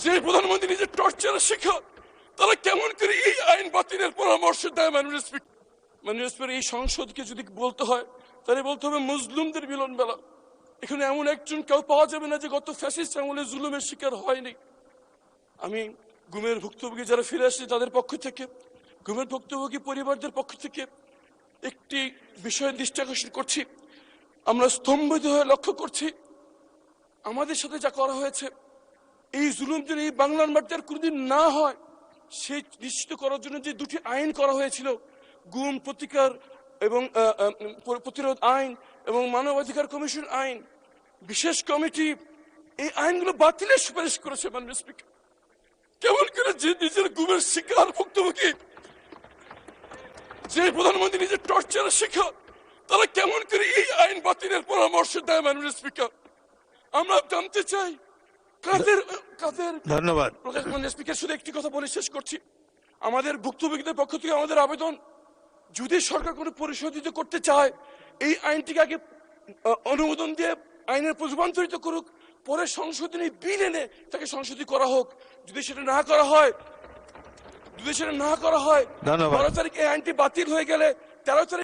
যে প্রধানমন্ত্রী নিজের টর্চারের শিকার, তারা কেমন করে এই আইন বাতিলের পরামর্শ দেয়? মাননীয় স্পিকার, এই সংসদকে যদি বলতে হয় তাহলে বলতে হবে মুসলিমদের মিলন মেলা। এখানে এমন একজন কেউ পাওয়া যাবে না যে গত ফ্যাসিস্ট আমলে জুলুমের শিকার হয়নি। আমি গুমের ভুক্তভোগী যারা ফিরে আসছে তাদের পক্ষ থেকে, গুমের ভুক্তভোগী পরিবারদের পক্ষ থেকে একটি বিষয়ে দৃষ্টি আকর্ষণ করছি। আমরা স্তম্ভিত হয়ে লক্ষ্য করছি আমাদের সাথে যা করা হয়েছে, এই জুলুম যেন এই বাংলার মাটিতে আর কোনোদিন না হয় সেই নিশ্চিত করার জন্য যে দুটি আইন করা হয়েছিল, গুম প্রতিকার এবং প্রতিরোধ আইন এবং মানবাধিকার কমিশন আইন, বিশেষ কমিটি এই আইনগুলো বাতিলের সুপারিশ করেছে। মাননীয় স্পিকার, কেমন করে যে নিজের গুমের শিকার ভুক্তভোগী, যে প্রধানমন্ত্রী নিজের টর্চারের শিকার, তারা কেমন করে এই আইন বাতিলের পরামর্শ দেয়? মাননীয় স্পিকার, আমরা জানতে চাই কাদের কাদের। ধন্যবাদ। মাননীয় স্পিকার, শুধু একটি কথা বলে শেষ করছি। আমাদের ভুক্তভোগীদের পক্ষ থেকে আমাদের আবেদন, যদি সরকার কোনো পরিশোধিত করতে চায় এই আইনটিকে আগে অনুমোদন দিয়ে আইনের রূপান্তরিত করুক, পরে সংশোধনী বিল এনে তাকে সংশোধনী করা হোক। যদি সেটা না করা হয়, 12 তারিখ এই আইনটি বাতিল হয়ে গেলে 13 তারিখ